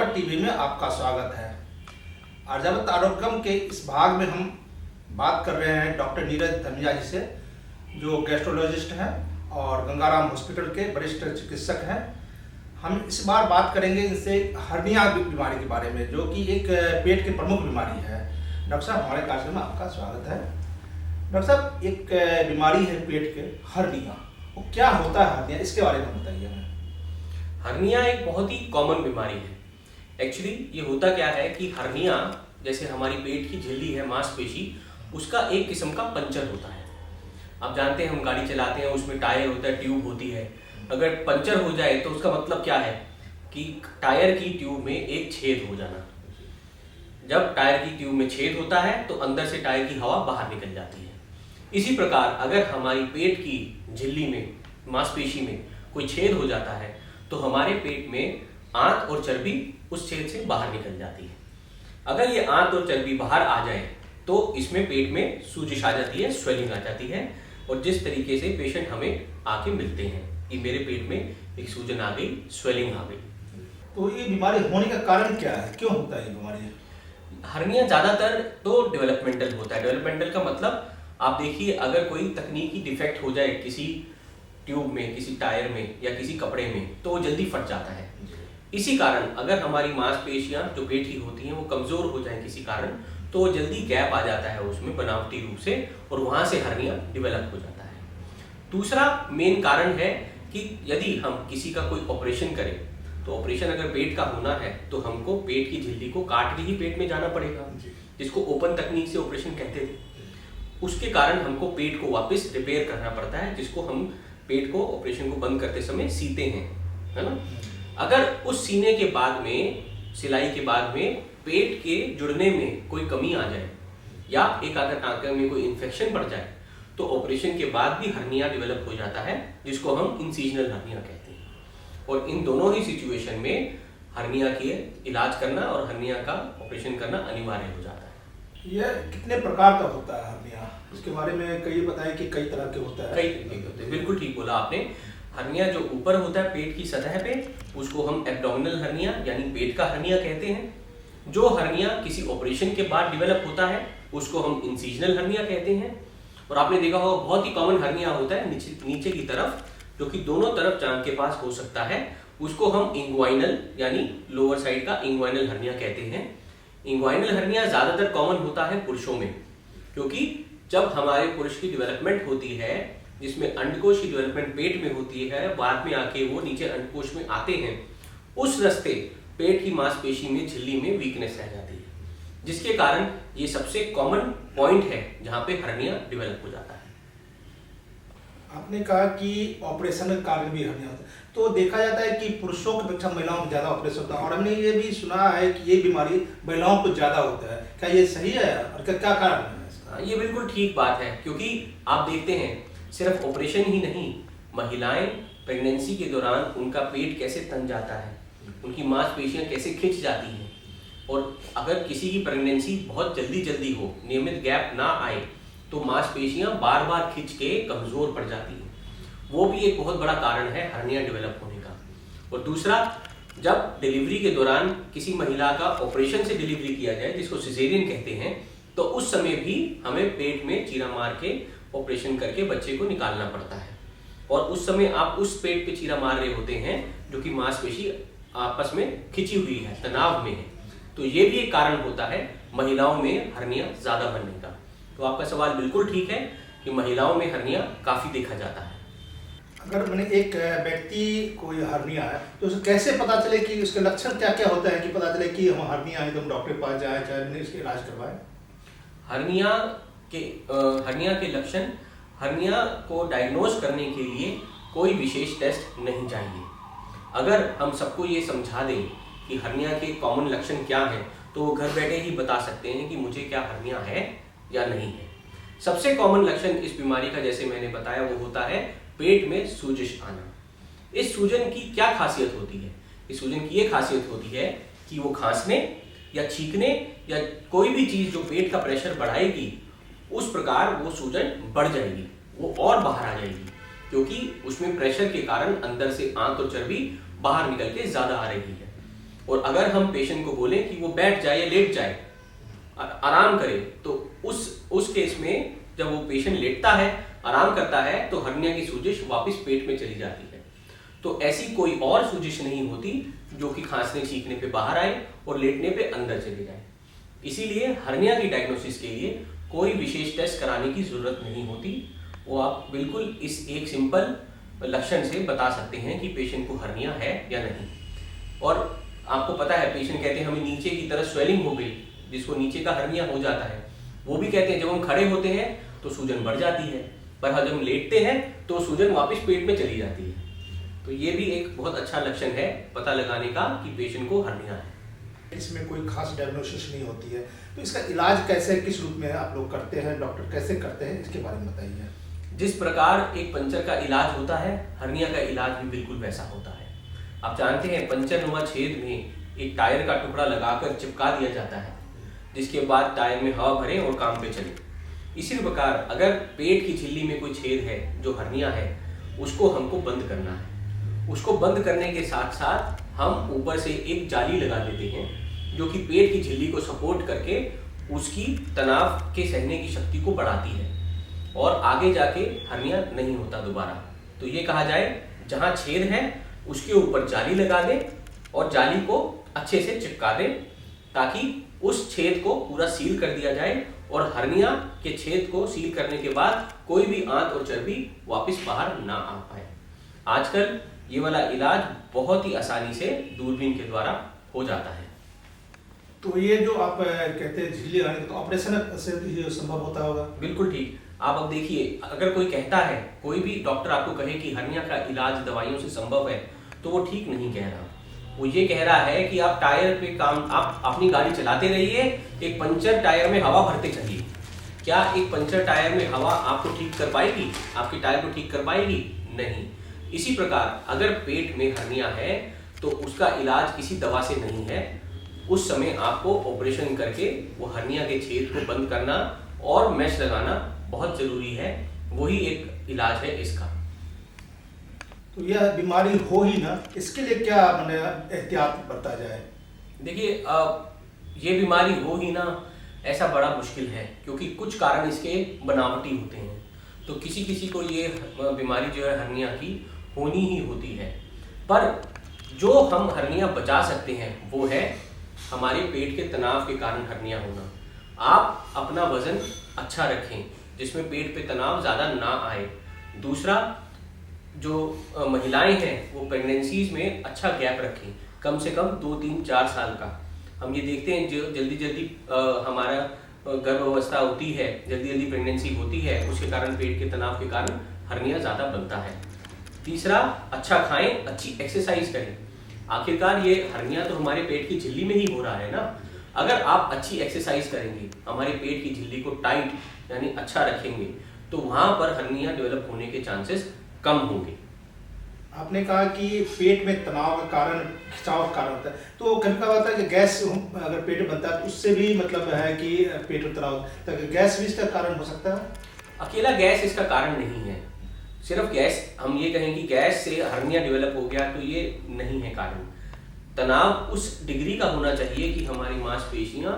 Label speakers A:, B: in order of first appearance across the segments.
A: Aryavart TV में आपका स्वागत है। आर्यावत आरोग्यम के इस भाग में हम बात कर रहे हैं डॉक्टर नीरज धमिया जी से, जो गैस्ट्रोलॉजिस्ट हैं और गंगाराम हॉस्पिटल के वरिष्ठ चिकित्सक हैं। हम इस बार बात करेंगे इनसे हर्निया बीमारी के बारे में, जो कि एक पेट की प्रमुख बीमारी है। डॉक्टर साहब, हमारे कार्यक्रम में आपका स्वागत है। डॉक्टर साहब, एक बीमारी है पेट के, हर्निया, वो क्या होता है हर्निया, इसके बारे में बताइए हमें।
B: हर्निया एक बहुत ही कॉमन बीमारी है। एक्चुअली ये होता क्या है कि हर्निया जैसे हमारी पेट की झिल्ली है, मांसपेशी, उसका एक किस्म का पंचर होता है। आप जानते हैं, हम गाड़ी चलाते हैं, उसमें टायर होता है, ट्यूब होती है। अगर पंचर हो जाए तो उसका मतलब क्या है कि टायर की ट्यूब में एक छेद हो जाना। जब टायर की ट्यूब में छेद होता है तो अंदर से टायर की हवा बाहर निकल जाती है। इसी प्रकार अगर हमारी पेट की झिल्ली में, मांसपेशी में कोई छेद हो जाता है तो हमारे पेट में आंत और चर्बी उस छेद से बाहर निकल जाती है। अगर ये आंत और चर्बी बाहर आ जाए तो इसमें पेट में सूजिश आ जाती है, स्वेलिंग आ जाती है। और जिस तरीके से पेशेंट हमें आके मिलते हैं कि मेरे पेट में एक सूजन आ गई, स्वेलिंग आ गई।
A: तो ये बीमारी होने का कारण क्या है, क्यों होता है ये बीमारी?
B: हर्निया ज्यादातर तो डेवलपमेंटल होता है। डेवलपमेंटल का मतलब आप देखिए, अगर कोई तकनीकी डिफेक्ट हो जाए किसी ट्यूब में, किसी टायर में या किसी कपड़े में, तो वो जल्दी फट जाता है। इसी कारण अगर हमारी मांसपेशियां जो पेट की होती हैं वो कमजोर हो जाए किसी कारण, तो वो जल्दी गैप आ जाता है उसमें बनावटी रूप से, और वहां से हर्निया डेवलप हो जाता है। दूसरा मेन कारण है कि यदि हम किसी का कोई ऑपरेशन करें, तो ऑपरेशन अगर पेट का होना है तो हमको पेट की झिल्ली को काट के ही पेट में जाना पड़ेगा, जिसको ओपन तकनीक से ऑपरेशन कहते थे। उसके कारण हमको पेट को वापस रिपेयर करना पड़ता है, जिसको हम पेट को ऑपरेशन को बंद करते समय सीते हैं, है ना। अगर उस सीने के बाद में, सिलाई के बाद में पेट के जुड़ने में कोई कमी आ जाए या एक अगर टांके में कोई इन्फेक्शन बढ़ जाए तो ऑपरेशन के बाद भी हर्निया डेवलप हो जाता है, जिसको हम इंसिजनल हर्निया कहते हैं। और इन दोनों ही सिचुएशन में हर्निया के इलाज करना और हर्निया का ऑपरेशन करना अनिवार्य हो जाता है।
A: यह कितने प्रकार का होता है हर्निया, इसके बारे में कई बताएं कि कई तरह के होता है।
B: कई तरह के होते हैं, बिल्कुल ठीक बोला आपने। हर्निया जो ऊपर होता है पेट की सतह पे, उसको हम एब्डोमिनल हर्निया यानी पेट का हर्निया कहते हैं। जो हर्निया किसी ऑपरेशन के बाद डेवलप होता है उसको हम इंसिजनल हर्निया कहते हैं। और आपने देखा होगा बहुत ही कॉमन हर्निया होता है नीचे की तरफ, जो कि दोनों तरफ जांघ के पास हो सकता है, उसको हम इंग्वाइनल यानी लोअर साइड का इंग्वाइनल हर्निया कहते हैं। इंग्वाइनल हर्निया ज्यादातर कॉमन होता है पुरुषों में, क्योंकि जब हमारे पुरुष की डेवलपमेंट होती है, जिसमें अंडकोश की डेवलपमेंट पेट में होती है, बाद में आके वो नीचे अंडकोश में आते हैं, उस रास्ते पेट की मांसपेशी में, झिल्ली में वीकनेस रह जाती है, जिसके कारण ये सबसे कॉमन पॉइंट है जहां पे हर्निया डेवलप हो जाता है।
A: आपने कहा कि ऑपरेशन के कारण भी हर्निया होता है, तो देखा जाता है कि पुरुषों की अपेक्षा महिलाओं को ज्यादा ऑपरेशन होता है, और हमने ये भी सुना है कि ये बीमारी महिलाओं को ज्यादा होता है। क्या ये सही है और क्या कारण है इसका?
B: ये बिल्कुल ठीक बात है, क्योंकि आप देखते हैं सिर्फ ऑपरेशन ही नहीं, महिलाएं प्रेगनेंसी के दौरान उनका पेट कैसे तन जाता है, उनकी मांसपेशियां कैसे खिंच जाती हैं, और अगर किसी की प्रेगनेंसी बहुत जल्दी हो, नियमित गैप ना आए, तो मांसपेशियां बार बार खिंच के कमजोर पड़ जाती हैं। वो भी एक बहुत बड़ा कारण है हर्निया डेवलप होने का। और दूसरा, जब डिलीवरी के दौरान किसी महिला का ऑपरेशन से डिलीवरी किया जाए, जिसको सिजेरियन कहते हैं, तो उस समय भी हमें पेट में चीरा मार के ऑपरेशन करके बच्चे को निकालना पड़ता है। और उस समय आप उस पेट पे चीरा मार रहे होते हैं जो कि मांसपेशी आपस में खिंची हुई है, तनाव में है। तो ये भी एक कारण होता है महिलाओं में हर्निया ज्यादा बनने का। तो आपका सवाल बिल्कुल ठीक है कि महिलाओं में हर्निया काफी देखा जाता है।
A: अगर मैंने एक व्यक्ति को हर्निया है तो उसे कैसे पता चले कि उसके लक्षण क्या क्या होता है, कि पता चले कि हम हर्निया है तो हम डॉक्टर के पास जाए, चाहे इसके इलाज करवाए?
B: हर्निया के लक्षण, हर्निया को डायग्नोज करने के लिए कोई विशेष टेस्ट नहीं चाहिए। अगर हम सबको ये समझा दें कि हर्निया के कॉमन लक्षण क्या हैं, तो वो घर बैठे ही बता सकते हैं कि मुझे क्या हर्निया है या नहीं है। सबसे कॉमन लक्षण इस बीमारी का, जैसे मैंने बताया, वो होता है पेट में सूजिश आना। इस सूजन की क्या खासियत होती है? इस सूजन की ये खासियत होती है कि वो खांसने या छींकने या कोई भी चीज जो पेट का प्रेशर बढ़ाएगी, उस प्रकार वो सूजन बढ़ जाएगी, वो और बाहर आ जाएगी, क्योंकि उसमें प्रेशर के कारण अंदर से आंत और चर्बी बाहर निकल के ज्यादा आ रही है। और अगर हम पेशेंट को बोलें कि वो बैठ जाए या लेट जाए, आराम करे, तो उस केस में जब वो पेशेंट लेटता है, आराम करता है, तो हर्निया की सूजिश वापस पेट में चली जाती है। तो ऐसी कोई और सूजिश नहीं होती जो कि खांसने छींकने पे बाहर आए और लेटने पे अंदर चले जाए। इसीलिए हर्निया की डायग्नोसिस के लिए कोई विशेष टेस्ट कराने की जरूरत नहीं होती। वो आप बिल्कुल इस एक सिंपल लक्षण से बता सकते हैं कि पेशेंट को हर्निया है या नहीं। और आपको पता है, पेशेंट कहते हैं हमें नीचे की तरफ स्वेलिंग हो गई, जिसको नीचे का हर्निया हो जाता है। वो भी कहते हैं जब हम खड़े होते हैं तो सूजन बढ़ जाती है, पर जब हम लेटते हैं तो सूजन वापस पेट में चली जाती है। तो ये भी एक बहुत अच्छा लक्षण है पता लगाने का कि पेशेंट को हर्निया है।
A: इसमें कोई खास डायग्नोसिस नहीं होती है, तो इसका इलाज कैसे, किस रूप में आप लोग करते हैं, डॉक्टर कैसे करते हैं, इसके बारे में बताइए।
B: जिस प्रकार एक पंचर का इलाज होता है, हर्निया का इलाज भी बिल्कुल वैसा होता है। आप जानते हैं पंचरनुमा छेद में एक टायर का टुकड़ा लगाकर चिपका दिया जाता है, जिसके बाद टायर में हवा भरे और काम पे चले। इसी प्रकार अगर पेट की झिल्ली में कोई छेद है जो हर्निया है, उसको हमको बंद करना है। उसको बंद करने के साथ साथ हम ऊपर से एक जाली लगा देते हैं जो कि पेट की झिल्ली को सपोर्ट करके उसकी तनाव के सहने की शक्ति को बढ़ाती है और आगे जाके हर्निया नहीं होता दोबारा। तो ये कहा जाए, जहाँ छेद है उसके ऊपर जाली लगा दें और जाली को अच्छे से चिपका दें, ताकि उस छेद को पूरा सील कर दिया जाए और हर्निया के छेद को सील करने के बाद कोई भी आंत और चर्बी वापस बाहर ना आ पाए। आजकल ये वाला इलाज बहुत ही आसानी से दूरबीन के द्वारा हो जाता है।
A: तो ये जो आप कहते हैं झिल्ली लगाने, तो ऑपरेशन से ये संभव होता होगा?
B: बिल्कुल ठीक। आप अब देखिए, अगर कोई कहता है, कोई भी डॉक्टर आपको कहे कि हर्निया का इलाज दवाइयों से संभव है, तो वो ठीक नहीं कह रहा। वो ये कह रहा है कि आप टायर पे आप अपनी गाड़ी चलाते रहिए, एक पंचर टायर में हवा भरते चलिए। क्या एक पंचर टायर में हवा आपको ठीक कर पाएगी, आपके टायर को ठीक कर पाएगी? नहीं। इसी प्रकार अगर पेट में हर्निया है तो उसका इलाज किसी दवा से नहीं है। उस समय आपको ऑपरेशन करके वो हर्निया के छेद को बंद करना और मैश लगाना बहुत जरूरी है। वही एक इलाज है इसका।
A: तो यह बीमारी हो ही ना, इसके लिए क्या मैंने एहतियात बरता जाए?
B: देखिए, ये बीमारी हो ही ना ऐसा बड़ा मुश्किल है, क्योंकि कुछ कारण इसके बनावटी होते हैं। तो किसी किसी को ये बीमारी जो है हर्निया की होनी ही होती है, पर जो हम हर्निया बचा सकते हैं वो है हमारे पेट के तनाव के कारण हर्निया होना। आप अपना वजन अच्छा रखें जिसमें पेट पे तनाव ज़्यादा ना आए। दूसरा, जो महिलाएं हैं वो प्रेगनेंसीज में अच्छा गैप रखें, कम से कम 2, 3, 4 साल का। हम ये देखते हैं जो जल्दी हमारा गर्भावस्था होती है, जल्दी प्रेगनेंसी होती है, उसके कारण पेट के तनाव के कारण हर्निया ज़्यादा बनता है। तीसरा, अच्छा खाएं, अच्छी एक्सरसाइज करें। आखिरकार ये हर्निया तो हमारे पेट की झिल्ली में ही हो रहा है ना। अगर आप अच्छी एक्सरसाइज करेंगे, हमारे पेट की झिल्ली को टाइट यानी अच्छा रखेंगे, तो वहां पर हर्निया डेवलप होने के चांसेस कम होंगे।
A: आपने कहा कि पेट में तनाव का कारण खिंचाव का कारण होता है, तो कभी कभी होता है कि गैस अगर पेट में बनता है तो उससे भी मतलब है कि पेट में तनाव, तो गैस भी इसका कारण हो सकता है?
B: अकेला गैस इसका कारण नहीं है। सिर्फ गैस, हम ये कहें कि गैस से हर्निया डेवलप हो गया, तो ये नहीं है कारण। तनाव उस डिग्री का होना चाहिए कि हमारी मांसपेशियां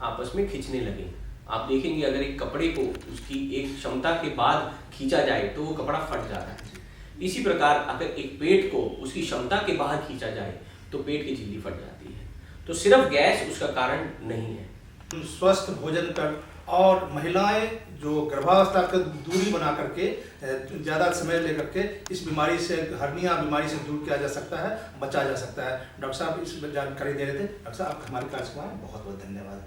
B: आपस में खिंचने लगे। आप देखेंगे अगर एक कपड़े को उसकी एक क्षमता के बाद खींचा जाए तो वो कपड़ा फट जाता है। इसी प्रकार अगर एक पेट को उसकी क्षमता के बाहर खींचा जाए तो पेट की झिल्ली फट जाती है। तो सिर्फ गैस उसका कारण नहीं है।
A: स्वस्थ भोजन कर और महिलाएं जो गर्भावस्था का दूरी बना करके ज़्यादा समय लेकर के इस बीमारी से, हर्निया बीमारी से दूर किया जा सकता है, बचा जा सकता है। डॉक्टर साहब इस जानकारी दे रहे थे। डॉक्टर साहब, हमारे कार्यक्रम में बहुत बहुत धन्यवाद।